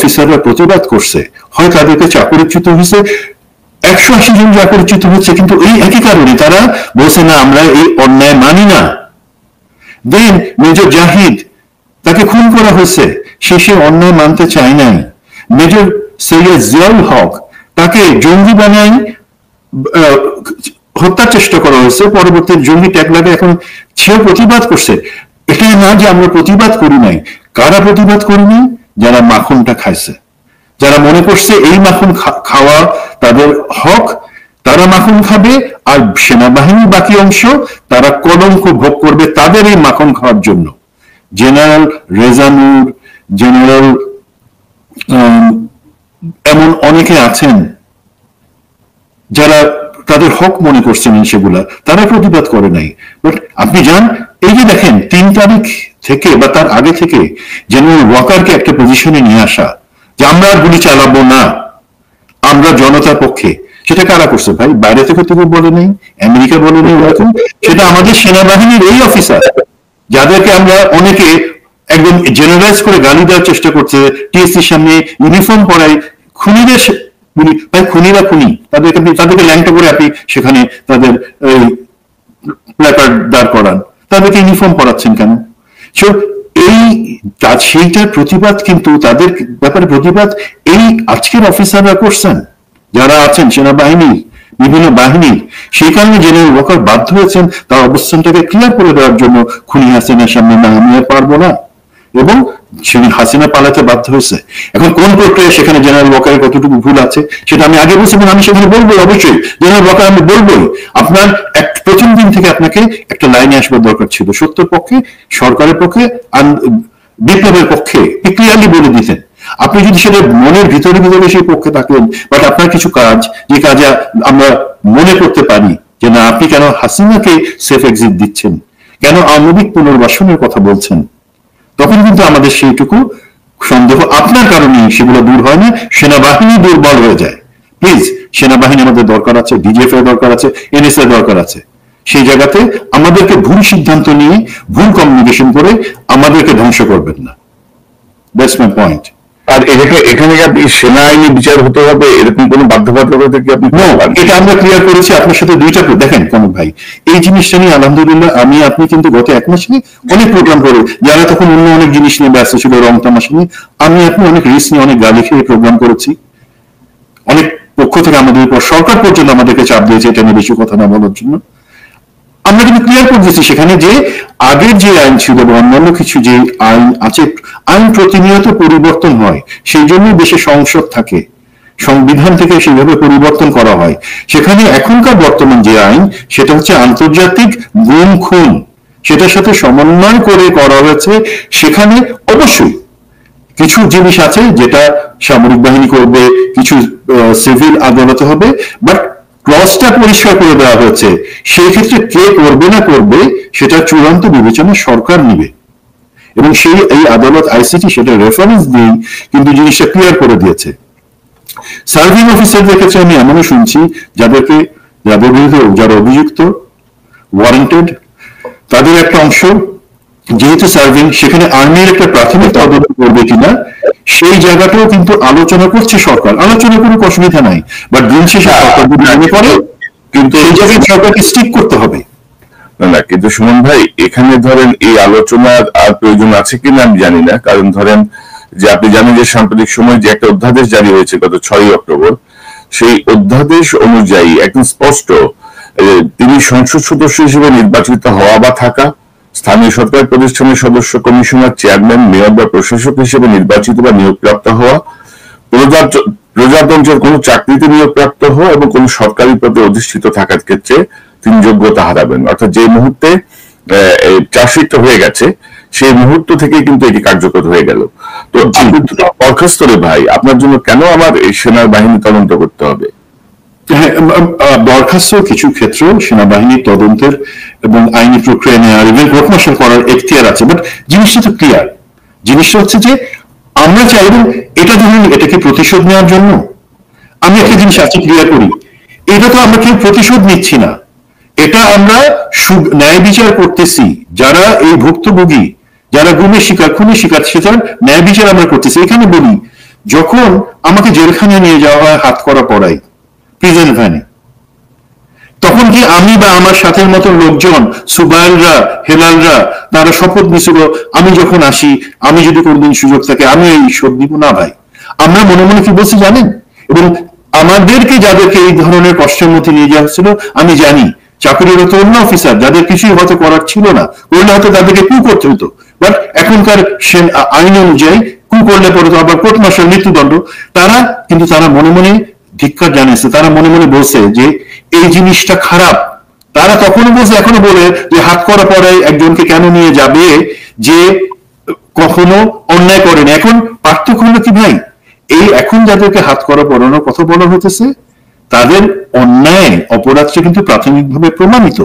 অফিসাররা প্রতিবাদ করছে, হয় তাদেরকে চাকরিচ্যুত হয়েছে, 180 জন চাকরিচ্যুত হচ্ছে, কিন্তু এই একই কারণে তারা বলছে না আমরা এই অন্যায় মানি না। দেন মেজর জাহিদ, তাকে খুন করা হয়েছে, সে অন্যায় মানতে চায় নাই। মেজর সৈয়দ জিয়াউল হক, তাকে জঙ্গি বানাই হত্যার চেষ্টা করা হয়েছে, পরবর্তী জঙ্গি ট্যাগ লাগে, এখন সেও প্রতিবাদ করছে। এটা না যে আমরা প্রতিবাদ করি নাই। কারা প্রতিবাদ করিনি? যারা মাখনটা খাইছে, যারা মনে করছে এই মাখন খাওয়া তাদের হক, তারা মাখন খাবে, আর সেনাবাহিনীর বাকি অংশ তারা কলঙ্ক ভোগ করবে তাদের এই মাখন খাওয়ার জন্য। জেনারেল রেজানুর, জেনারেল এমন অনেকে আছেন যারা তাদের হক মনে করছেন, সেগুলা তারা প্রতিবাদ করে নাই। বাট আপনি যান, এই যে দেখেন 3 তারিখ থেকে বা তার আগে থেকে জেনারেল ওয়াকারকে একটা পজিশনে নিয়ে আসা যে আমরা আর গুলি চালাবো না, আমরা জনতার পক্ষে, সেটা কারা করছে ভাই? বাইরে থেকে কেউ বলে নেই, আমেরিকা বলে নেই ওরকম, সেটা আমাদের সেনাবাহিনীর এই অফিসার, যাদেরকে আমরা অনেকে একদম জেনারেলাইজ করে গালি দেওয়ার চেষ্টা করছে, টিএসসির সামনে ইউনিফর্ম পরাই খুনিদের, খুনিরা খুনি, তাদেরকে ল্যাংটা করে আপনি সেখানে তাদের প্ল্যাকার্ড দাঁড় করান, তাদেরকে ইউনিফর্ম পরাচ্ছেন কেন? এই সেইটার প্রতিবাদ কিন্তু তাদের ব্যাপারে প্রতিবাদ এই আজকের অফিসাররা করছেন, যারা আছেন সেনাবাহিনী, বিভিন্ন বাহিনী। সেই কারণে জেনারেল ওয়াকার বাধ্য হয়েছেন তার অবস্থানটাকে ক্লিয়ার করে দেওয়ার জন্য, খুনি হাসিনার সামনে না আমি আর পারবো না, এবং হাসিনা পালাতে বাধ্য হয়েছে। এখন কোন প্রক্রিয়া সেখানে জেনারেল ওয়াকারের কতটুকু ভুল আছে সেটা আমি আগে বলছি, এবং আমি সেখানে বলবো অবশ্যই জেনারেল ওয়াকার, আমি বলবোই। আপনার প্রথম দিন থেকে আপনাকে একটা লাইনে আসবার দরকার ছিল, সত্যের পক্ষে, সরকারের পক্ষে, বিপ্লবের পক্ষে ক্লিয়ারলি বলে দিতেন। আপনি যদি সেটা মনের ভিতরে ভিতরে সেই পক্ষে থাকেন, বাট আপনার কিছু কাজ, যে কাজে আমরা মনে করতে পারি যে না আপনি কেন হাসিনাকে সেফ এক্সিট দিচ্ছেন, কেন আণবিক পুনর্বাসনের কথা বলছেন, তখন কিন্তু আমাদের সেইটুকু সন্দেহ আপনার কারণেই সেগুলো দূর হয় না, সেনাবাহিনী দুর্বল হয়ে যায়। প্লিজ, সেনাবাহিনী আমাদের দরকার আছে, ডিজিএফ এর দরকার আছে, এনএসএ দরকার আছে। সেই জায়গাতে আমাদেরকে ভুল সিদ্ধান্ত নিয়ে, ভুল কমিউনিকেশন করে আমাদেরকে ধ্বংস করবেন না। That's my point. আর এখানে কি আপনি সেনা আইনি বিচার হতে হবে এরকম কোনো বাধ্যবাধকতা কি আপনি? এটা আমরা ক্লিয়ার করেছি আপনার সাথে দুইটা। দেখেন কনক ভাই, এই জিনিসটা নিয়ে আলহামদুলিল্লাহ আপনি কিন্তু গত 1 মাস নিয়ে অনেক প্রোগ্রাম করে, যারা তখন অন্য অনেক জিনিস নিয়ে ব্যস্ত ছিল, রং তামাশা নিয়ে, আপনি অনেক রিস্ক নিয়ে, অনেক গালি খেয়ে প্রোগ্রাম করেছি। অনেক পক্ষ থেকে আমাদের উপর, সরকার পর্যন্ত আমাদেরকে চাপ দিয়েছে এটা নিয়ে বেশি কথা না বলার জন্য। আমরা কিন্তু ক্লিয়ার করে দিচ্ছি সেখানে যে আগের যে আইন ছিল বা অন্যান্য কিছু যে আইন আছে, আইন প্রতিনিয়ত পরিবর্তন হয়, সেই জন্য দেশে সংসদ থাকে, সংবিধান থেকে সেইভাবে পরিবর্তন করা হয়। সেখানে এখনকার বর্তমান যে আইন, সেটা হচ্ছে আন্তর্জাতিক গুম খুন, সেটার সাথে সমন্বয় করে করা হয়েছে। সেখানে অবশ্যই কিছু জিনিস আছে যেটা সামরিক বাহিনী করবে, কিছু সিভিল আদালতে হবে, বাট ক্লজটা পরিষ্কার করে দেওয়া হয়েছে। সেই ক্ষেত্রে কে করবে না করবে সেটা চূড়ান্ত বিবেচনা সরকার নিবে, এবং সেই এই আদালত আইসিটি সেটা রেফারেন্স দিয়েই কিন্তু জিনিসটা ক্লিয়ার করে দিয়েছে। সার্ভিং অফিসারদের ক্ষেত্রে আমি এমনও শুনছি যাদের বিরুদ্ধে যারা অভিযুক্ত, ওয়ারেন্টেড, তাদের একটা অংশ যেহেতু সার্ভিং, সেখানে আর্মির একটা প্রাথমিক তদন্ত করবে কিনা সেই জায়গাটাও কিন্তু আলোচনা করছে সরকার। আলোচনা কোনো অসুবিধা নাই, বাট দিন শেষে সরকার যদি মনে করে কিন্তু এই জায়গায় সরকারকে স্টিক করতে হবে। না, কিন্তু সুমন ভাই, এখানে ধরেন এই আলোচনার আর প্রয়োজন আছে কিনা আমি জানি না, কারণ ধরেন যে আপনি জানেন যে সাম্প্রতিক সময় যে একটা অধ্যাদেশ জারি হয়েছে গত 6ই অক্টোবর, সেই অধ্যাদেশ অনুযায়ী একদম স্পষ্ট তিনি সংসদ সদস্য হিসেবে নির্বাচিত হওয়া বা থাকা, স্থানীয় সরকার প্রতিষ্ঠানের সদস্য, কমিশনার, চেয়ারম্যান, মেয়র বা প্রশাসক হিসেবে নির্বাচিত বা নিয়োগপ্রাপ্ত হওয়া, প্রজাতন্ত্রের কোন চাকরিতে নিয়োগপ্রাপ্ত হওয়া এবং কোন সরকারি পদে অধিষ্ঠিত থাকার ক্ষেত্রে তিনি যোগ্যতা হারাবেন। অর্থাৎ যে মুহূর্তে চার্জশিটটা হয়ে গেছে সেই মুহূর্ত থেকে কিন্তু এটি কার্যকর হয়ে গেল। তো আপনি বরখাস্ত রে ভাই, আপনার জন্য কেন আমার এই সেনাবাহিনী তদন্ত করতে হবে? বরখাস্ত কিছু ক্ষেত্রে সেনাবাহিনীর তদন্তের এবং আইনি প্রক্রিয়া নেওয়ার এবং কোর্ট মার্শাল করার এখতিয়ার আছে, বাট জিনিসটা তো ক্লিয়ার। জিনিসটা হচ্ছে যে আমরা চাইব এটা ধরুন এটাকে প্রতিশোধ নেওয়ার জন্য, আমি একটা জিনিস আছে ক্লিয়ার করি, এটা তো আমরা কেউ প্রতিশোধ নিচ্ছি না, এটা আমরা ন্যায় বিচার করতেছি। যারা এই ভুক্তভোগী, যারা গুমের শিকার, খুনের শিকার, সেটার ন্যায় বিচার আমরা করতেছি। এখানে বলি যখন আমাকে জেলখানে নিয়ে যাওয়া হয় হাত করা পড়াই, প্রিজন ভ্যানে, তখন কি আমি বা আমার সাথের মতো লোকজন, সুবাইলরা, হেলালরা, তারা শপথ নিছিল আমি যখন আসি, আমি যদি কোনদিন সুযোগ থাকে আমি এই শোধ দিব না ভাই। আমরা মনে মনে কি বলছি জানেন? এবং আমাদেরকে যাদেরকে এই ধরনের কষ্টের মধ্যে নিয়ে যাওয়া হচ্ছিল, আমি জানি চাকরিরত অন্য অফিসার যাদের কিছুই হয়তো করার ছিল না, করলে হয়তো তাদেরকে কু করতে হতো, বাট এখনকার আইন অনুযায়ী কু করলে পরে তো আবার কোর্ট মার্শাল, মৃত্যুদণ্ড। তারা মনে মনে ধিক্কার জানিয়েছে, তারা মনে মনে বলছে যে এই জিনিসটা খারাপ। তারা তখনও বলছে, এখনো বলে যে হাত করা পরে একজনকে কেন নিয়ে যাবে যে কখনো অন্যায় করেন। এখন পার্থক্য হলো কি ভাই, এই এখন যাদেরকে হাত করা পড়ানোর কথা বলা হতেছে তাদের অন্যায় অপরাধটা কিন্তু প্রাথমিকভাবে প্রমাণিত,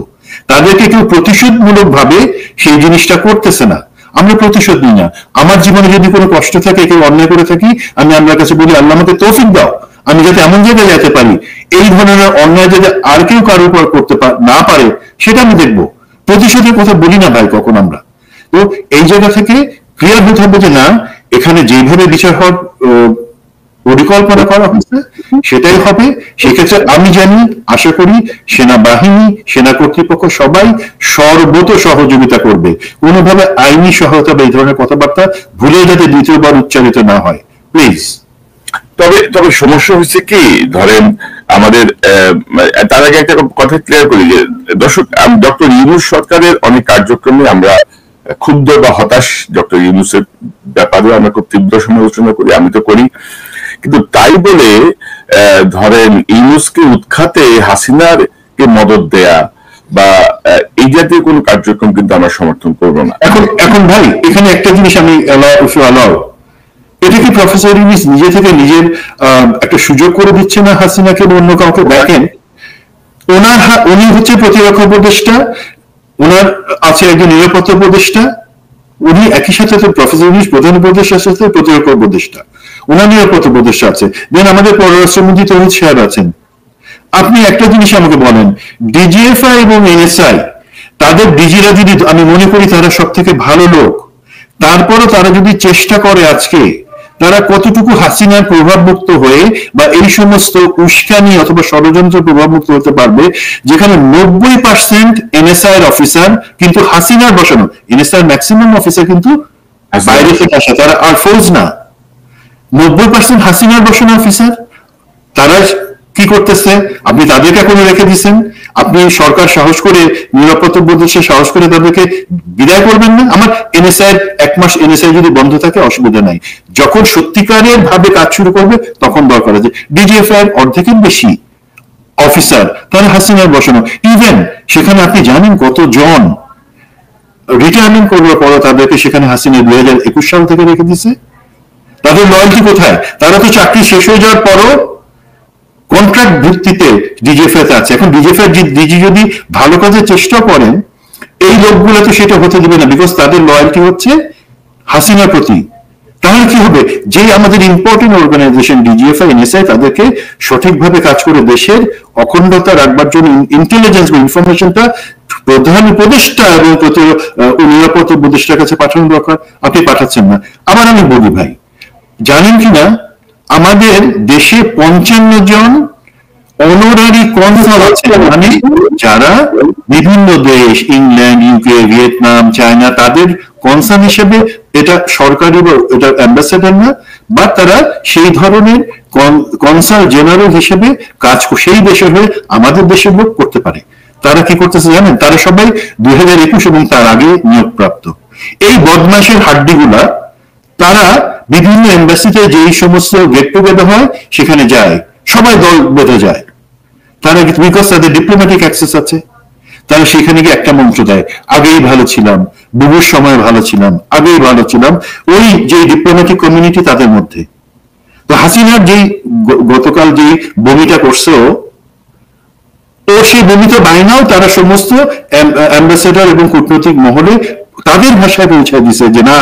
তাদেরকে কেউ প্রতিশোধমূলক ভাবে সেই জিনিসটা করতেছে না। আমরা প্রতিশোধ নিই না। আমার জীবনে যদি কোনো কষ্ট থাকে, কেউ অন্যায় করে থাকি, আমি আল্লাহর কাছে বলি আল্লাহ আমাকে তৌফিক দাও, আমি যাতে এমন জায়গায় যেতে পারি এই ধরনের অন্যায় যাতে আর কেউ কারো উপর করতে না পারে সেটা আমি দেখবো। প্রতিশোধের কথা বলি না ভাই কখন আমরা। তো এই জায়গা থেকে ক্লিয়ার হতে হবে যে না, এখানে যেভাবে বিচার হওয়ার পরিকল্পনা করা হচ্ছে সেটাই হবে। সেক্ষেত্রে আমি জানি, আশা করি সেনাবাহিনী, সেনা কর্তৃপক্ষ সবাই সর্বত সহযোগিতা করবে। কোনোভাবে আইনি সহায়তা বা এই ধরনের কথাবার্তা ভুলে যাতে দ্বিতীয়বার উচ্চারিত না হয়, প্লিজ। তবে তবে সমস্যা হচ্ছে কি, ধরেন আমাদের তার আগে একটা কথা ক্লিয়ার করি যে দর্শক, ডক্টর ইউনূস সরকারের অনেক কার্যক্রমে আমরা ক্ষুব্ধ বা হতাশ। ডক্টর ইউনূসের ব্যাপারে আমরা খুব তীব্র সমালোচনা করি, আমি তো করি, কিন্তু তাই বলে ধরেন ইউনূসকে উৎখাতে হাসিনার কে মদদ দেয়া বা এই জাতীয় কোন কার্যক্রম কিন্তু আমরা সমর্থন করবো না। এখন ভাই এখানে একটা জিনিস আমি অ্যালাউ, এটা কি প্রফেসর ইউনূস নিজে থেকে নিজের একটা সুযোগ করে দিচ্ছে না হাসিনাকে বা অন্য কাউকে? দেখেন, উনি হচ্ছে প্রতিরক্ষা উপদেষ্টা, ওনার আছে একজন নিরাপত্তা উপদেষ্টা, উনি একই সাথে প্রফেসর ইউনূস প্রধান উপদেষ্টার সাথে প্রতিরক্ষা উপদেষ্টা, ওনার নিরাপত্তা উপদেষ্টা আছে, দেন আমাদের পররাষ্ট্রমন্ত্রী তৌহিদ সাহেব আছেন। আপনি একটা জিনিস আমাকে বলেন, ডিজিএফআই এবং এনএসআই, তাদের ডিজিরা যদি, আমি মনে করি তারা সব থেকে ভালো লোক, তারপরও তারা যদি চেষ্টা করে আজকে, তারা কতটুকু হাসিনার প্রভাবমুক্ত হয়ে বা এই সমস্ত উস্কানি অথবা ষড়যন্ত্র প্রভাবমুক্ত হতে পারবে, যেখানে 90% এনএসআই এর অফিসার কিন্তু হাসিনার বসানো। এনএসআই ম্যাক্সিমাম অফিসার কিন্তু বাইরে থেকে আসে, তারা আর ফৌজ না, 90% হাসিনার বসানো অফিসার। তারা কি করতেছে? আপনি তাদেরকে এখন রেখে দিচ্ছেন, আপনি সরকার সাহস করে, নিরাপত্তা উপদেষ্টা সাহস করে তাদেরকে বিদায় করবেন না? আমার এনএসআই 1 মাস এনএসআই যদি বন্ধ থাকে অসুবিধা নাই, যখন সত্যিকারের ভাবে কাজ শুরু করবে তখন দরকার আছে। ডিজিএফআই এর অর্ধেকের বেশি অফিসার তারা হাসিনার বসানো। ইভেন সেখানে আপনি জানেন কতজন রিটায়ারমেন্ট করবার পরও তাদেরকে সেখানে হাসিনা 2021 সাল থেকে রেখে দিচ্ছে। তাদের লয়্যালটি কোথায়? তারা তো চাকরি শেষ হয়ে যাওয়ার পরও কন্ট্রাক্ট ভিত্তিতে ডিজিএফআই তে আছে। এখন ডিজিএফআই ডিজি যদি ভালো কাজের চেষ্টা করেন, এই লোকগুলো তো সেটা হতে দিবে না, বিকজ তাদের লয়্যালটি হচ্ছে হাসিনার প্রতি। তাহলে কি হবে? যে আমাদের ইম্পর্টেন্ট অর্গানাইজেশন ডিজিএফআই, এনএসআই, তাদেরকে সঠিকভাবে কাজ করে দেশের অখণ্ডতা রাখবার জন্য ইন্টেলিজেন্স বা ইনফরমেশনটা প্রধান উপদেষ্টা এবং নিরাপত্তা উপদেষ্টার কাছে পাঠানো দরকার, আপনি পাঠাচ্ছেন না। আবার আমি বলি ভাই, জানেন কিনা আমাদের দেশে 55 জন অনারারি কনসাল আছে, মানে যারা বিভিন্ন দেশ, ইংল্যান্ড, ইউকে, ভিয়েতনাম, চায়না, তাদের কনসাল হিসেবে, এটা সরকারি বা এটা অ্যাম্বাসেডর না, বা তারা সেই ধরনের কনসাল জেনারেল হিসেবে কাজ সেই দেশের হয়ে আমাদের দেশের লোক করতে পারে। তারা কি করতেছে জানেন? তারা সবাই 2021 এবং তার আগে নিয়োগপ্রাপ্ত। এই বদমাশের হাড্ডিগুলা তারা বিভিন্ন এম্বাসিতে যেই সমস্ত গেট টুগেদার হয় সেখানে যায়, সবাই দল বেঁধে যায়। তারা বিকজ তাদের ডিপ্লোম্যাটিক অ্যাক্সেস আছে, তারা সেখানে গিয়ে একটা মন্ত্র দেয়, আগেই ভালো ছিলাম, বুবুর সময় ভালো ছিলাম, আগেই ভালো ছিলাম, ওই যে ডিপ্লোম্যাটিক কমিউনিটি তাদের মধ্যে। তো হাসিনার যেই গতকাল যে বমিটা করছে, ও সেই বমিত বায়নাও তারা সমস্ত অ্যাম্বাসেডর এবং কূটনৈতিক মহলে তাদের ভাষায় পৌঁছায় দিছে যে না,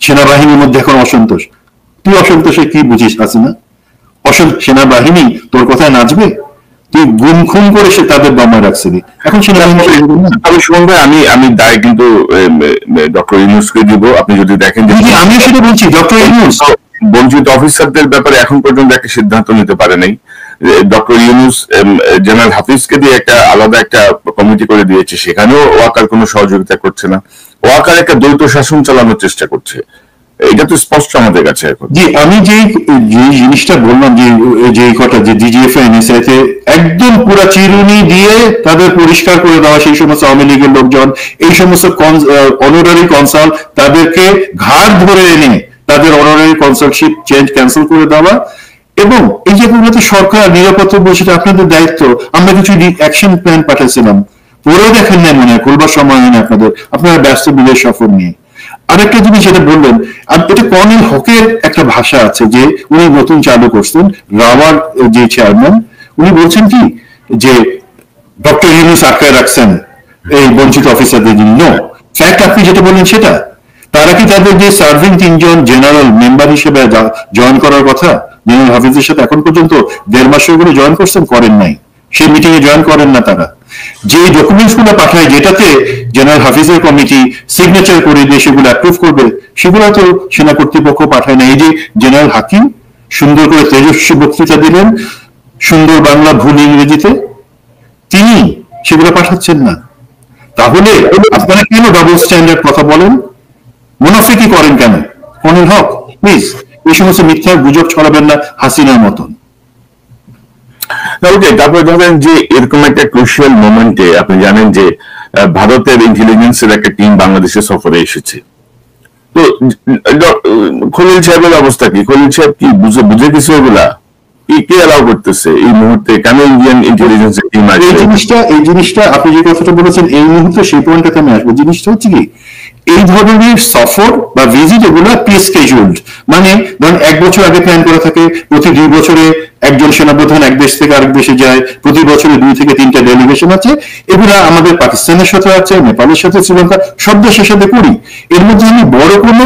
সেনাবাহিনীর মধ্যে এখন অসন্তোষ। তুই অসন্তোষে কি বুঝিস হাসিনা? সেনাবাহিনী তোর কথায় নাচবে? তুই গুম খুন করে সে তাদের দমায় রাখছিলি, এখন সেনাবাহিনী। আমি সুমন ভাই, আমি দায় কিন্তু ডক্টর ইউনূসকে দিব। আপনি যদি দেখেন যে আমি সেটা বলছি, ডক্টর ইউনূস বঞ্চিত অফিসারদের ব্যাপারে এখন পর্যন্ত একটা সিদ্ধান্ত নিতে পারে নাই। ডক্টর ইউনূস জেনারেল হাফিজকে দিয়ে একটা আলাদা একটা কমিটি করে দিয়েছে, সেখানেও ওয়াকার কোনো সহযোগিতা করছে না। ওয়াকার একটা দ্বৈত শাসন চালানোর চেষ্টা করছে, এটা তো স্পষ্ট আমাদের কাছে এখন। জি, আমি যে জিনিসটা বললাম যে কথা যে ডিজিএফ এনএসআই তে একদম পুরা চিরুনি দিয়ে তাদের পরিষ্কার করে দেওয়া, সেই সমস্ত আওয়ামী লীগের লোকজন, এই সমস্ত অনারারি কনসাল তাদেরকে ঘাড় ধরে এনে তাদের অনারারি কনসালশিপ ক্যান্সেল করে দেওয়া, এবং এই যেগুলোতে সরকার নিরাপত্তা বলছে আপনাদের দায়িত্ব, আমরা কিছু অ্যাকশন প্ল্যান পাঠাচ্ছিলাম, পরেও দেখেন না মনে হয়, করবার সময় হয় না আপনারা ব্যস্ত বিদেশ সফর নিয়ে। আরেকটা জিনিস যেটা বললেন, এটা কর্নেল হকের একটা ভাষা আছে যে উনি নতুন চালু করছেন, রাওয়ার যে চেয়ারম্যান, উনি বলছেন কি যে ডক্টর ইউনূস আটকায় রাখছেন এই বঞ্চিত অফিসারদের জন্য। ফ্যাক্ট আপনি যেটা বললেন সেটা, তারা কি তাদের যে সার্ভিং 3 জন জেনারেল মেম্বার হিসেবে জয়েন করার কথা, জেনারেল হাফিজের সাথে এখন পর্যন্ত 1.5 মাসের গুলো জয়েন করছেন? করেন নাই, সেই মিটিং এ জয়েন করেন না তারা। যে ডকুমেন্টস গুলো পাঠায় যেটাতে জেনারেল হাফিজের কমিটি সিগনেচার করে দিয়ে সেগুলো অ্যাপ্রুভ করবে, সেগুলো তো সেনা কর্তৃপক্ষ পাঠায় না। এই যে জেনারেল হাকিম সুন্দর করে তেজস্বী বক্তৃতা দিলেন সুন্দর বাংলা ভুল ইংরেজিতে, তিনি সেগুলো পাঠাচ্ছেন না। তাহলে আপনারা কেন ডাবল স্ট্যান্ডার্ড কথা বলেন, মুনাফিকি করেন কেন? কর্নেল হক প্লিজ এই সমস্ত মিথ্যা গুজব ছড়াবেন না হাসিনার মতন। ওকে, তারপরে ধরেন যে এরকম একটা ক্রুশিয়াল মোমেন্টে আপনি জানেন যে ভারতের ইন্টেলিজেন্সের একটা টিম বাংলাদেশে সফরে এসেছে। তো খলিল সাহেবের অবস্থা কি? খলিল সাহেব কি বুঝে কিছু এগুলা কে অ্যালাউ করতেছে এই মুহূর্তে? কেন ইন্ডিয়ান ইন্টেলিজেন্সের টিম আছে? এই জিনিসটা আপনি যে কথাটা বলেছেন এই মুহূর্তে সেই পয়েন্টটাতে আমি আসবো। জিনিসটা হচ্ছে কি, এই ধরনের সফর বা ভিজিট এগুলো প্রি স্কেজুলড, মানে ধরেন 1 বছর আগে প্ল্যান করা থাকে, প্রতি 2 বছরে একজন সেনাপ্রধান এক দেশ থেকে আরেক দেশে যায়, প্রতি বছরে 2 থেকে 3টা ডেলিগেশন আছে। এগুলা আমাদের পাকিস্তানের সাথে আছে, নেপালের সাথে, শ্রীলঙ্কা, সব দেশের সাথে করি। এর মধ্যে আমি বড় কোনো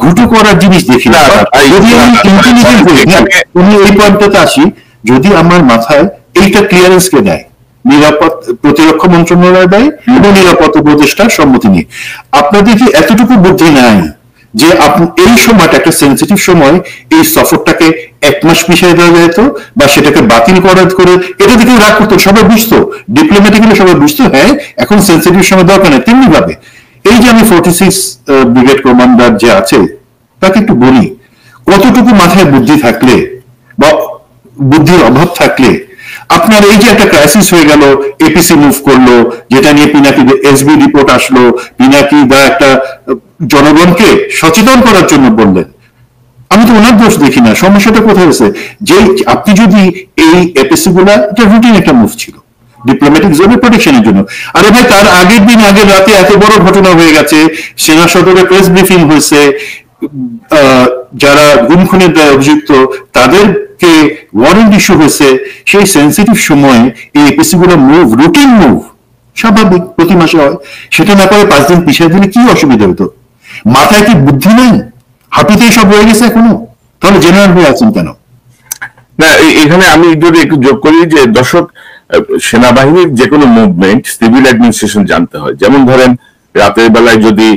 ঘুটু করার জিনিস দেখি না। যদি আমি ইন্টেলিজেন্ট হই, উনি এই পয়েন্টটাতে আসি, যদি আমার মাথায় এইটা ক্লিয়ারেন্স কে দেয় নিরাপদ প্রতিরক্ষা মন্ত্রণালয় দেয় এবং নিরাপত্তা উপদেষ্টার সম্মতি নিয়ে, আপনাদের কি এতটুকু বুদ্ধি নাই যে আপনি এই সময়টা একটা সেন্সিটিভ সময়, এই সফরটাকে 1 মাস পিছিয়ে দেওয়া যেত বা সেটাকে বাতিল করে এটা থেকে রাগ করতো, সবাই বুঝতো, ডিপ্লোম্যাটিক্যালি সবাই বুঝতো হ্যাঁ এখন সেন্সিটিভ সময় দরকার নেই। তেমনি ভাবে এই যে আমি 46 ব্রিগেড কমান্ডার যে আছে তাকে একটু বলি, কতটুকু মাথায় বুদ্ধি থাকলে বা বুদ্ধির অভাব থাকলে আপনার এই যে একটা ক্রাইসিস হয়ে গেল, এপিসি মুভ করলো, যেটা নিয়ে পিনাকি এসবি রিপোর্ট আসলো, পিনাকি বা একটা জনগণকে সচেতন করার জন্য বললেন, আমি তো ওনার দোষ দেখি না। সমস্যাটা কোথায় হয়েছে, যে আপনি যদি এই এপিসি গুলা, এটা রুটিন একটা মুভ ছিল ডিপ্লোম্যাটিক জোনের প্রোটেকশনের জন্য। আরে ভাই, তার আগের দিন আগের রাতে এত বড় ঘটনা হয়ে গেছে, সেনা সদরে প্রেস ব্রিফিং হয়েছে, যারা গুম খুনের দায়ে অভিযুক্ত তাদেরকে ওয়ারেন্ট ইস্যু হয়েছে, সেই সেন্সিটিভ সময়ে এই এপিসি গুলো মুভ, রুটিন মুভ, স্বাভাবিক প্রতি মাসে হয়, সেটা না করে 5 দিন পিছিয়ে দিলে কি অসুবিধা হতো? মাথায় কি বুদ্ধি নেই? হাঁটুতেই সব রয়ে গেছে এখনো, তাহলে জেনারেল হয়ে আছেন কেন? না, এখানে আমি যদি একটু যোগ করি যে দর্শক, সেনাবাহিনীর যে কোনো মুভমেন্ট সিভিল অ্যাডমিনিস্ট্রেশন জানতে হয়। যেমন ধরেন রাতের বেলায় যদি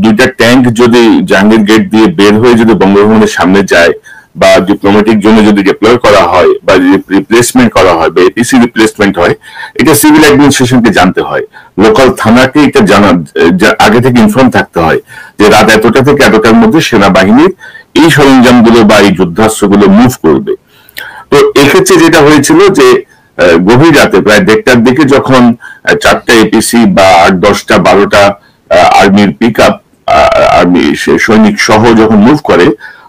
2টা ট্যাঙ্ক যদি জাহাঙ্গীর গেট দিয়ে বের হয়ে যদি বঙ্গভবনের সামনে যায়, বা ডিপ্লোম্যাটিক জন্য যদি ডিপ্লয় করা হয় বা রিপ্লেসমেন্ট করা হয় বা এপিসি রিপ্লেসমেন্ট হয়, এটা সিভিল অ্যাডমিনিস্ট্রেশনকে জানতে হয়। লোকাল থানাকে এটা আগে থেকে ইনফর্ম থাকতে হয় যে রাত এতটা থেকে এতটার মধ্যে সেনাবাহিনীর এই সরঞ্জামগুলো বা এই যুদ্ধাস্ত্রগুলো মুভ করবে। তো এক্ষেত্রে যেটা হয়েছিল যে গভীর রাতে প্রায় 1:30টার দিকে যখন 4টা এপিসি বা 8-10টা 12টা আর্মির পিক আপ, আর্মি সৈনিক সহ যখন মুভ করে,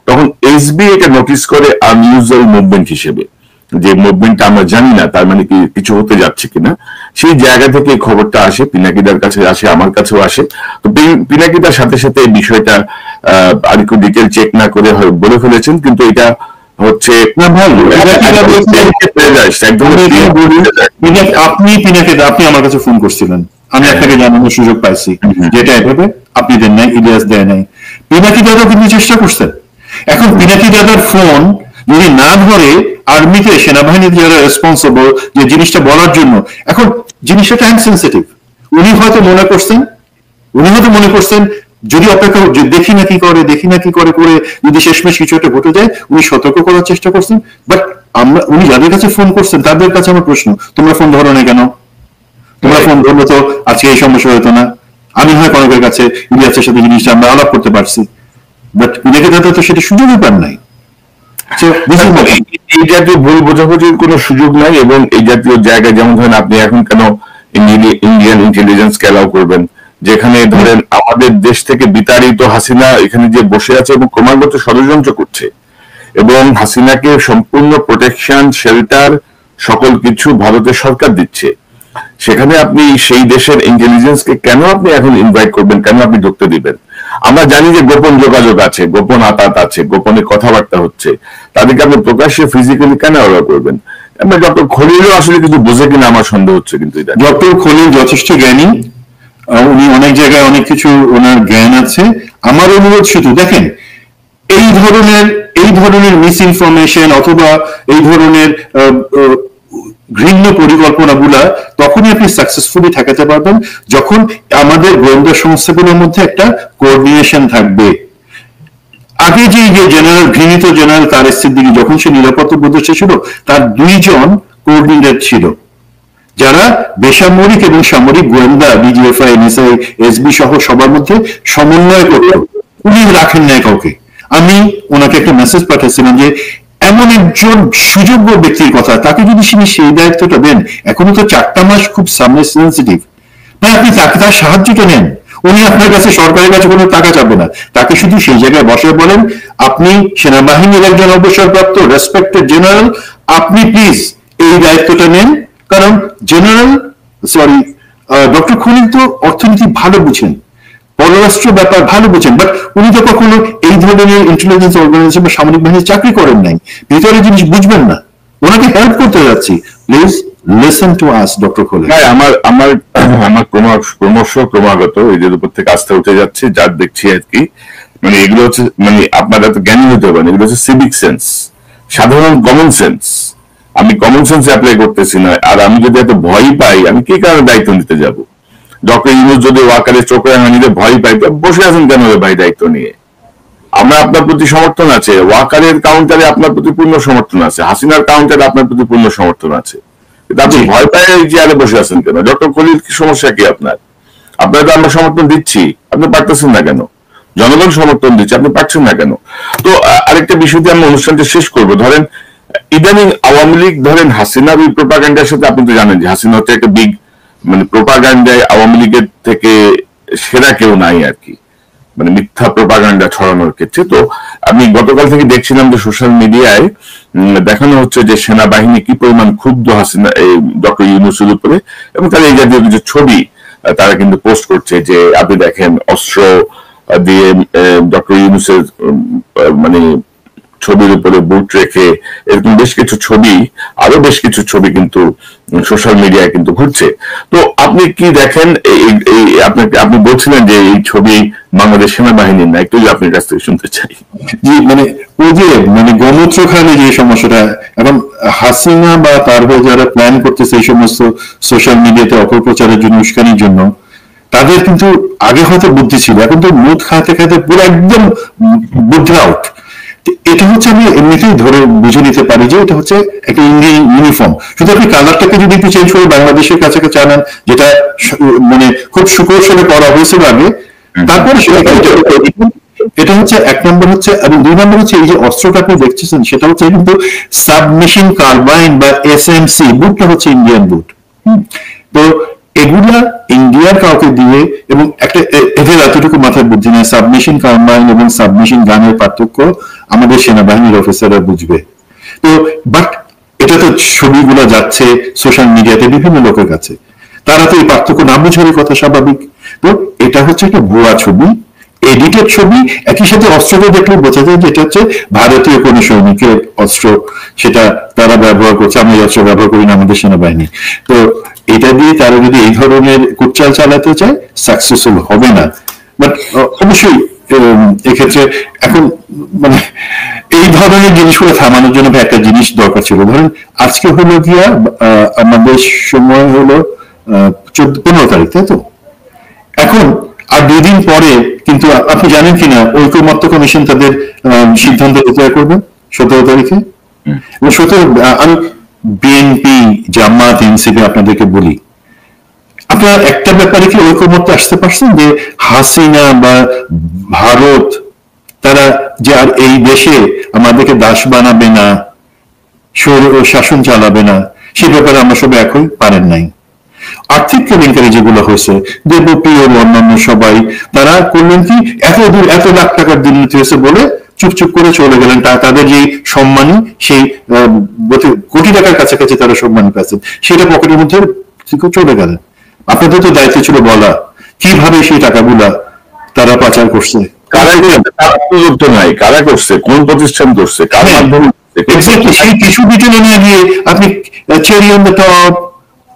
তখন এসবি এটা নোটিস করে আনইউজুয়াল মুভমেন্ট হিসেবে, যে মুভমেন্টটা আমরা জানি না, তার মানে কি কিছু হতে যাচ্ছে কিনা। সেই জায়গা থেকে এই খবরটা আসে, পিনাকিদার কাছে আসে, আমার কাছেও আসে। তো পিনাকিদার সাথে সাথে এই বিষয়টা আর একটু ডিটেল চেক না করে বলে ফেলেছেন, কিন্তু এটা হচ্ছে আপনি আমার কাছে ফোন করছিলেন, আমি আপনাকে জানানোর সুযোগ পাইছি যেটা এভাবে আপনি দেন নাই, ইলিয়াস দেয় নাই, পিনাকি দাদা কিন্তু চেষ্টা করছেন। এখন পিনাকি দাদার ফোন যদি না ধরে আর্মিতে, সেনাবাহিনীতে যারা রেসপন্সিবল যে জিনিসটা বলার জন্য, এখন জিনিসটা টাইম সেন্সিটিভ, উনি হয়তো মনে করছেন যদি অপেক্ষা দেখি না কি করে করে যদি শেষমেশ কিছু একটা ঘটে যায়, উনি সতর্ক করার চেষ্টা করছেন। বাট উনি যাদের কাছে ফোন করছেন তাদের কাছে আমার প্রশ্ন, তোমরা ফোন ধরো না কেন? তোমরা ফোন ধরলে তো আজকে এই সমস্যা হতো না। আমি হয় কনকের কাছে ইলিয়াসের সাথে জিনিসটা আমরা আলাপ করতে পারছি, বাট উনাকে তাদের তো সেটা সুযোগই পান নাই। এই জাতীয় ভুল বোঝাবুঝির কোনো সুযোগ নাই। এবং এই জাতীয় জায়গায় যেমন ধরেন আপনি এখন কেন ইন্ডিয়ান ইন্টেলিজেন্সকে অ্যালাউ করবেন, যেখানে ধরেন আমাদের দেশ থেকে বিতাড়িত হাসিনা এখানে যে বসে আছে এবং ক্রমাগত ষড়যন্ত্র করছে, এবং হাসিনাকে সম্পূর্ণ প্রোটেকশন, শেল্টার, সকল কিছু ভারতের সরকার দিচ্ছে, সেখানে আপনি সেই দেশের ইন্টেলিজেন্সকে কেন আপনি এখন ইনভাইট করবেন, কেন আপনি ঢুকতে দিবেন? আমরা জানি যে গোপন যোগাযোগ আছে, গোপন আতাত আছে, গোপনে কথাবার্তা হচ্ছে, তাদেরকে আপনি প্রকাশ্যে ফিজিক্যালি কেন অ্যালাউ করবেন? ডক্টর খলিলও আসলে কিছু বোঝে কিনা আমার সন্দেহ হচ্ছে। কিন্তু ডক্টর খলিল যথেষ্ট জ্ঞানী, উনি অনেক জায়গায় অনেক কিছু ওনার জ্ঞান আছে। আমার অনুরোধ শুধু দেখেন, এই ধরনের মিস ইনফরমেশন অথবা এই ধরনের ঘৃণ্য পরিকল্পনা গুলা তখনই আপনি সাকসেসফুলি ঠেকাতে পারবেন যখন আমাদের গোয়েন্দা সংস্থাগুলোর মধ্যে একটা কোঅর্ডিনেশন থাকবে। আগে যে ঘৃণিত জেনারেল তারেক সিদ্দিকী যখন সে নিরাপত্তা উপদেষ্টা ছিল, তার 2 জন কোঅর্ডিনেটর ছিল যারা বেসামরিক এবং সামরিক গোয়েন্দা, ডিজিএফআই, এনএসআই, এসবি সহ সবার মধ্যে সমন্বয় করত। উনি রাখেন নাই কাউকে। আমি ওনাকে একটা মেসেজ পাঠিয়েছিলাম যে এমন একজন সুযোগ্য ব্যক্তির কথা, তাকে যদি সেই দায়িত্বটা দেন, এখনো তো 4টা মাস খুব সেন্সিটিভ, না আপনি তার সাহায্যটা নেন। উনি আপনার কাছে সরকারের কাছে কোনো টাকা চাবে না, তাকে শুধু সেই জায়গায় বসে বলেন, আপনি সেনাবাহিনীর একজন অবসরপ্রাপ্ত রেসপেক্টেড জেনারেল, আপনি প্লিজ এই দায়িত্বটা নেন। কারণ ডক্টর খলিল তো অর্থনীতি ভালো বুঝেন, পররাষ্ট্র ব্যাপার ভালো বুঝেন, বাট উনি তো কখনো এই ধরনের ইন্টেলিজেন্স অর্গানাইজেশন বা সামরিক বাহিনী চাকরি করেন নাই, ভিতরে জিনিস বুঝবেন না। ওনাকে হেল্প করতে যাচ্ছি, please listen to us doctor Khalil. আমার ক্রমাগত এদের উপর থেকে আস্থা উঠে যাচ্ছে, যা দেখছি আর কি। মানে এগুলো হচ্ছে, মানে আপনারা তো জ্ঞানী হতে পারেন, এগুলো হচ্ছে সিভিক সেন্স, সাধারণ কমন সেন্স। আমি কমন সেন্স অ্যাপ্লাই করতেছি না। আর আমি যদি এত ভয় পাই, আমি কি কারণে দায়িত্ব নিতে যাব? ডক্টর ইউনূস যদি ওয়াকারের চোখে নিতে ভয় পাই, বসে আছেন কেন ভাই দায়িত্ব নিয়ে? আমরা আপনার প্রতি সমর্থন আছে, ওয়াকারের কাউন্টারে আপনার প্রতি পূর্ণ সমর্থন আছে, হাসিনার কাউন্টারে আপনার প্রতি পূর্ণ সমর্থন আছে, কিন্তু আপনি ভয় পাই চেয়ারে বসে আছেন কেন? ডক্টর খলিল, কি সমস্যা কি আপনার? আপনার তো আমরা সমর্থন দিচ্ছি, আপনি পারতেছেন না কেন? জনগণ সমর্থন দিচ্ছে, আপনি পারছেন না কেন? তো আরেকটা বিষয় দিয়ে আমি অনুষ্ঠানটা শেষ করবো। ধরেন ইদানিং আওয়ামী লীগ, ধরেন হাসিনার ওই প্রোপাগান্ডার সাথে, আপনি তো জানেন যে হাসিনা হচ্ছে একটা বিগ, মানে প্রোপাগান্ডায় আওয়ামী লীগের থেকে সেরা কেউ নাই আর কি, মানে মিথ্যা প্রোপাগান্ডা ছড়ানোর ক্ষেত্রে। তো আমি গতকাল থেকে দেখছিলাম যে সোশ্যাল মিডিয়ায় দেখানো হচ্ছে যে সেনাবাহিনী কি পরিমাণ ক্ষুব্ধ হাসিনা এই ডক্টর ইউনূসের উপরে, এবং তারা এই জাতীয় কিছু ছবি তারা কিন্তু পোস্ট করছে যে আপনি দেখেন অস্ত্র দিয়ে ডক্টর ইউনূসের মানে ছবির উপরে বুট রেখে, এরকম বেশ কিছু ছবি, আরো বেশ কিছু ছবি কিন্তু সোশ্যাল মিডিয়ায় কিন্তু ঘুরছে। তো আপনি কি দেখেন? আপনি বলছিলেন যে এই ছবি বাংলাদেশ সেনাবাহিনীর না, একটু আপনার কাছ থেকে শুনতে চাই। জি, ওই যে গণত্রখানে যে সমস্যাটা, এখন হাসিনা বা তার হয়ে যারা প্ল্যান করতেছে এই সমস্ত সোশ্যাল মিডিয়াতে অপপ্রচারের জন্য, উস্কানির জন্য, তাদের কিন্তু আগে হয়তো বুদ্ধি ছিল, এখন তো মুখ খাতে খাতে পুরো একদম বুদ্ধি আউট। এটা হচ্ছে আমি এমনিতেই ধরে বুঝে নিতে পারি যে এটা হচ্ছে একটা ইন্ডিয়ান ইউনিফর্ম। শুধু আপনি কালারটাকে যদি একটু চেঞ্জ করে বাংলাদেশের কাছাকাছি আনান, যেটা মানে খুব সুকৌশলে করা হয়েছিল আগে, তারপরে এটা হচ্ছে 1 নম্বর হচ্ছে। এবং 2 নম্বর হচ্ছে এই যে অস্ত্রটা আপনি দেখছেন, সেটা হচ্ছে কিন্তু সাবমেশিন কার্বাইন বা এসএমসি বুটটা হচ্ছে ইন্ডিয়ান বুট। তো এগুলা ইন্ডিয়ার কাউকে দিয়ে, এবং একটা এদের এতটুকু মাথায় বুদ্ধি নেই, সাবমেশিন কার্বাইন এবং সাবমেশিন গানের পার্থক্য আমাদের সেনাবাহিনীর অফিসাররা বুঝবে। তো বাট এটা তো ছবিগুলো যাচ্ছে সোশ্যাল মিডিয়াতে বিভিন্ন লোকের কাছে, তারা তো এই পার্থক্য না বুঝারই কথা, স্বাভাবিক। তো এটা হচ্ছে একটা ভুয়া ছবি, এডিটেড ছবি। একই সাথে অস্ত্রটা দেখলে বোঝা যায় যে এটা হচ্ছে ভারতীয় কোন সৈনিকের অস্ত্র, সেটা তারা ব্যবহার করছে। আমরা এই অস্ত্র ব্যবহার করি না আমাদের সেনাবাহিনী। তো এটা দিয়ে তারা যদি এই ধরনের কুটচাল চালাতে চায়, সাকসেসফুল হবে না। বাট অবশ্যই এক্ষেত্রে এখন মানে এই ধরনের জিনিসগুলো থামানোর জন্য একটা জিনিস দরকার ছিল। ধরেন আজকে হলো গিয়া আমাদের সময় হলো 15 তারিখ, তাই তো? এখন আর 2 দিন পরে কিন্তু আপনি জানেন কিনা ঐকমত্য কমিশন তাদের সিদ্ধান্ত ডিক্লেয়ার করবে 17 তারিখে। এবং 17 আমি বিএনপি জামাত এনসিপি আপনাদেরকে বলি, আপনারা একটা ব্যাপারে কি ঐকমত্য আসতে পারছেন যে হাসিনা বা ভারত তারা যে আর এই দেশে আমাদেরকে দাস বানাবে না, শাসন চালাবে না, সে ব্যাপারে আমরা সবাই একই পারেন নাই। আর্থিক কেলেঙ্কারি যেগুলো হয়েছে, দেবপ্রিয় অন্যান্য সবাই তারা করলেন কি, এত লাখ টাকার দুর্নীতি হয়েছে বলে চুপচুপ করে চলে গেলেন। তাদের যে সম্মানী, সেই কোটি টাকার কাছাকাছি তারা সম্মানী পাচ্ছেন, সেটা পকেটের মধ্যে চলে গেলেন। আপনাদের তো দায়িত্ব ছিল বলা কিভাবে সেই টাকাগুলা তারা পাচার করছে, কারা করছে, কোন প্রতিষ্ঠান করছে, কার মাধ্যমে। সেই টিস্যু বিটনে না গিয়ে আপনি চেরি অন দ্য টপ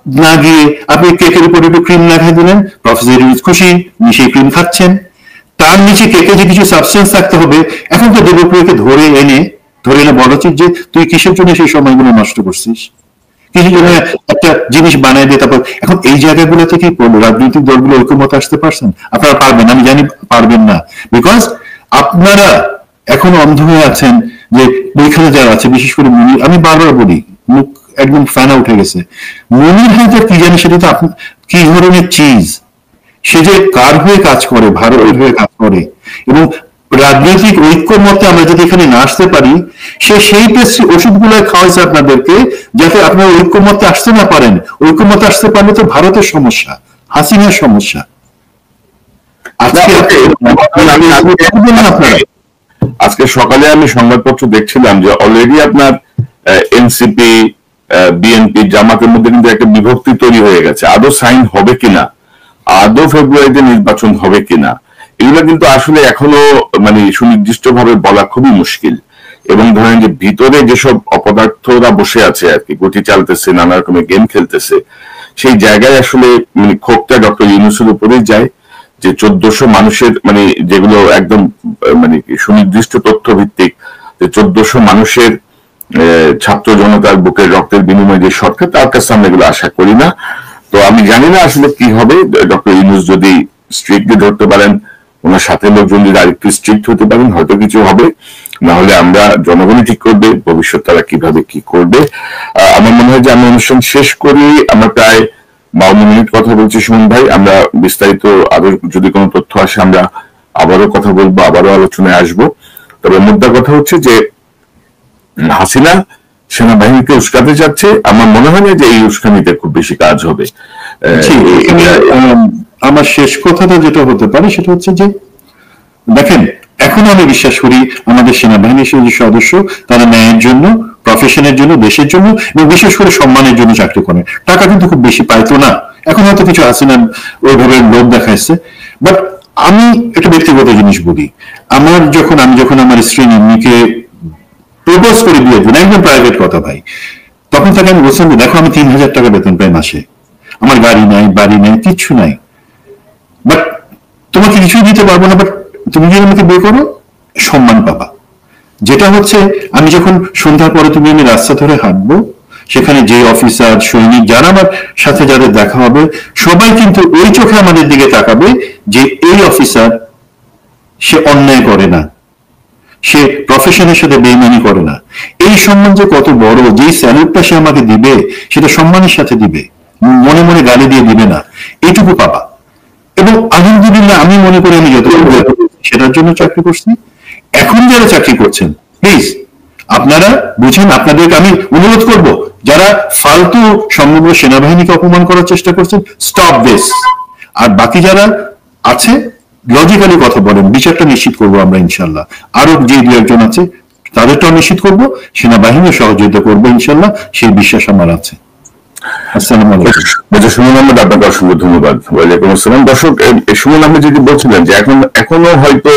না গিয়ে আপনি কেকের উপর একটু ক্রিম লাগাই দিলেন, প্রফেসর ইউনুস খুশি, সেই ক্রিম খাচ্ছেন। তার নিচে কেকে যে কিছু সাবস্টেন্স থাকতে হবে, এখন তো দেবপ্রিয়কে ধরে এনে বলা উচিত যে তুই কিসের জন্য সেই সময়গুলো নষ্ট করছিস, কিসের জন্য একটা জিনিস বানাই দিয়ে। তারপর এখন এই জায়গাগুলোতে কি রাজনৈতিক দলগুলো ঐক্যমত আসতে পারছেন? আপনারা পারবেন, আমি জানি পারবেন না, বিকজ আপনারা এখন অন্ধ হয়ে আছেন যে ওইখানে যারা আছে, বিশেষ করে মুনির, আমি বারবার বলি, মুখ একদম ফ্যানা উঠে গেছে। মুনির হায়দার কি জানি, সেটা তো কি ধরনের চিজ, সে যে কার হয়ে কাজ করে, ভারতের হয়ে কাজ করে। এবং রাজনৈতিক ঐক্যমতে আমরা যদি এখানে না আসতে পারি, সেই ওষুধগুলো খাওয়াইছে আপনাদেরকে যাতে আপনারা ঐক্যমতে আসতে না পারেন। ঐক্যমতে আসতে পারলে তো ভারতের সমস্যা, হাসিনার সমস্যা। আজকে সকালে আমি সংবাদপত্র দেখছিলাম যে অলরেডি আপনার এনসিপি, বিএনপি, জামাতের মধ্যে কিন্তু একটা বিভক্তি তৈরি হয়ে গেছে। আদৌ সাইন হবে কিনা, আদৌ ফেব্রুয়ারিতে নির্বাচন হবে কিনা, এগুলো কিন্তু আসলে এখনো মানে সুনির্দিষ্ট ভাবে বলা খুবই মুশকিল। এবং ধরেন যে ভিতরে যেসব অপদার্থরা বসে আছে আর কি, গুটি চালতেছে, নানা রকমের গেম খেলতেছে, সেই জায়গায় আসলে মানে ক্ষোভটা ডক্টর ইউনূসের উপরেই যায় যে 1400 মানুষের মানে যেগুলো একদম মানে সুনির্দিষ্ট তথ্য ভিত্তিক, যে 1400 মানুষের ছাত্র জনতার বুকের রক্তের বিনিময়ে যে সরকার, তার কাছে আমরা এগুলো আশা করি না। তো আমি জানি না আসলে কি হবে। ডক্টর ইউনূস যদি স্ট্রিক্টলি ধরতে পারেন, ওনার সাথে লোকজন যদি আরেকটু স্ট্রিক্ট হতে পারেন, হয়তো কিছু হবে, না হলে আমরা জনগণই ঠিক করবে ভবিষ্যৎ তারা কিভাবে কি করবে। আমার মনে হয় যে আমি অনুষ্ঠান শেষ করি, আমরা প্রায় 52 মিনিট কথা বলছি সুমন ভাই। আমরা বিস্তারিত আরো যদি কোনো তথ্য আসে আমরা আবারও কথা বলবো, আবারও আলোচনায় আসবো। তবে মুদ্রা কথা হচ্ছে যে হাসিনা সেনাবাহিনীকে উস্কাতে যাচ্ছে। আমার মনে হয় না যে এই উস্কানিতে খুব বেশি কাজ হবে। আমার শেষ কথাটা যেটা হতে পারে সেটা হচ্ছে যে দেখেন, এখন আমি বিশ্বাস করি আমাদের সেনাবাহিনীর যে সদস্য, তারা ন্যায়ের জন্য, প্রফেশনের জন্য, দেশের জন্য এবং বিশেষ করে সম্মানের জন্য চাকরি করে। টাকা কিন্তু খুব বেশি পাইতো না, এখন হয়তো কিছু হাসিনা ওইভাবে লোভ দেখাচ্ছে। বাট আমি একটা ব্যক্তিগত জিনিস বলি, আমি যখন আমার স্ত্রী নিম্নিকে প্রপোজ করে দিয়ে দেন, একদম প্রাইভেট কথা ভাই, তখন তাকে আমি বলছিলাম যে দেখো আমি 3000 টাকা বেতন পাই মাসে, আমার গাড়ি নাই, বাড়ি নাই, কিচ্ছু নাই, বাট তোমাকে কিছুই দিতে পারবো না, বাট তুমি যদি আমাকে বিয়ে করো সম্মান পাবা। যেটা হচ্ছে আমি যখন সন্ধ্যার পরে তুমি আমি রাস্তা ধরে হাঁটবো, সেখানে যে অফিসার, সৈনিক, যারা আমার সাথে যাদের দেখা হবে, সবাই কিন্তু ওই চোখে আমাদের দিকে তাকাবে যে এই অফিসার সে অন্যায় করে না, সে প্রফেশনের সাথে বেইমানি করে না। এই সম্মান যে কত বড়, যে স্যালুটটা সে আমাকে দিবে সেটা সম্মানের সাথে দিবে, মনে মনে গালি দিয়ে দিবে না, এইটুকু পাবা। এবং আলহামদুলিল্লাহ আমি মনে করি আমি যতটুকু সেটার জন্য চাকরি করছি। এখন যারা চাকরি করছেন প্লিজ আপনারা বুঝেন, আপনাদেরকে আমি অনুরোধ করব, যারা ফালতু সমগ্র সেনাবাহিনীকে অপমান করার চেষ্টা করছেন, স্টপ দিস। আর বাকি যারা আছে লজিক্যালি কথা বলেন, বিচারটা নিশ্চিত করবো আমরা ইনশাল্লাহ। আরো যে দু একজন আছে তাদেরটাও নিশ্চিত করবো, সেনাবাহিনীও সহযোগিতা করবো ইনশাল্লাহ, সেই বিশ্বাস আমার আছে। আসসালামু আলাইকুম। সুমন আহমেদ, আপনাকে অসংখ্য ধন্যবাদ। ওয়ালাইকুম আসসালাম। দর্শক, সুমন আহমেদ যদি বলছিলেন যে এখনো হয়তো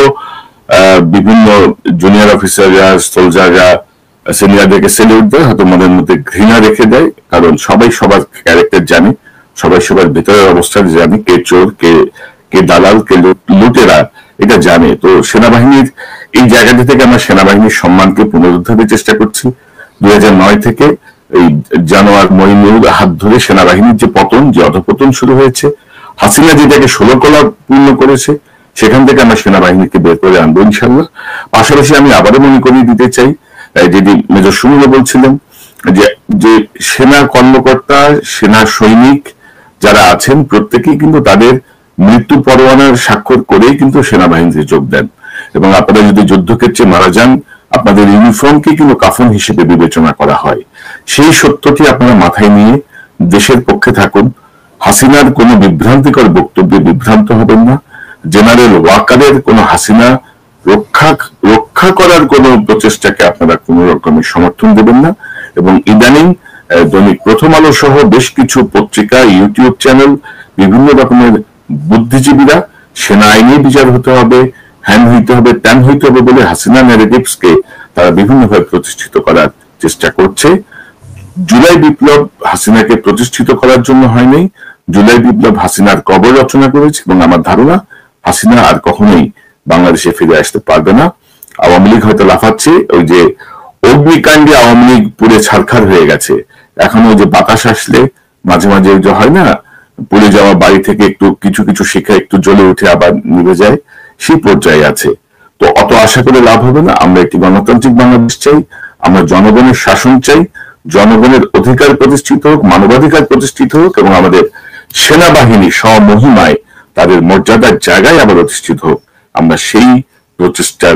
বিভিন্ন জুনিয়র অফিসাররা, সোলজাররা সিনিয়রদেরকে সেলিউট দেয়, হয়তো মনের মধ্যে ঘৃণা রেখে দেয়, কারণ সবাই সবার ক্যারেক্টার জানে, সবাই সবার ভেতরের অবস্থা জানে, কে চোর, কে দালাল, কে লুটেরা, এটা জানে। তো সেনাবাহিনীর এই জায়গাটি থেকে আমরা সেনাবাহিনীর সম্মানকে পুনরুদ্ধারের চেষ্টা করছি। 2009 থেকে এই জানোয়ার মঈনুর হাত ধরে সেনাবাহিনীর যে পতন, যে অধপতন শুরু হয়েছে, হাসিনা যেটাকে 16 কলা পূর্ণ করেছে সেখান থেকে আমরা সেনাবাহিনীকে বের করে আনবো ইনশাল্লাহ। পাশাপাশি আমি আবারও মনে করিয়ে দিতে চাই, যেটি মেজর সুমনও বলছিলেন, যে সেনা কর্মকর্তা, সেনা সৈনিক যারা আছেন প্রত্যেকেই কিন্তু তাদের মৃত্যু পরোয়ানার স্বাক্ষর করেই কিন্তু সেনাবাহিনীতে যোগ দেন, এবং আপনারা যদি যুদ্ধক্ষেত্রে মারা যান আপনাদের ইউনিফর্মকে কিন্তু কাফন হিসেবে বিবেচনা করা হয়। সেই সত্যটি আপনারা মাথায় নিয়ে দেশের পক্ষে থাকুন। হাসিনার কোন বিভ্রান্তিকর বক্তব্যে বিভ্রান্ত হবেন না। জেনারেল ওয়াকারের কোন হাসিনা রক্ষা করার কোন প্রচেষ্টাকে আপনারা কোন রকমের সমর্থন দেবেন না। এবং ইদানিং দৈনিক প্রথম আলো সহ বেশ কিছু পত্রিকা, ইউটিউব চ্যানেল, বিভিন্ন রকমের বুদ্ধিজীবীরা সেনা আইনে বিচার হতে হবে, হ্যান হইতে হবে, ত্যান হইতে হবে বলে হাসিনা ন্যারেটিভসকে তারা বিভিন্নভাবে প্রতিষ্ঠিত করার চেষ্টা করছে। জুলাই বিপ্লব হাসিনাকে প্রতিষ্ঠিত করার জন্য হয়নি, জুলাই বিপ্লব হাসিনার কবর রচনা করেছে, এবং আমার ধারণা হাসিনা আর কখনোই বাংলাদেশে ফিরে আসতে পারবে না। আওয়ামী লীগ হয়তো লাফাচ্ছে, ওই যে অগ্নিকাণ্ডে আওয়ামী লীগ পুড়ে ছারখার হয়ে গেছে, এখন ওই যে বাতাস আসলে মাঝে মাঝে যে হয় না, পুড়ে যাওয়া বাড়ি থেকে একটু কিছু কিছু শিখা একটু জ্বলে উঠে আবার নিভে যায়, সেই পর্যায়ে আছে। তো অত আশা করে লাভ হবে না। আমরা একটি গণতান্ত্রিক বাংলাদেশ চাই, আমরা জনগণের শাসন চাই, জনগণের অধিকার প্রতিষ্ঠিত হোক, মানবাধিকার প্রতিষ্ঠিত হোক, এবং আমাদের সেনাবাহিনী স্বমহিমায় তাদের মর্যাদার জায়গায় আবার অধিষ্ঠিত হোক। আমরা সেই প্রচেষ্টার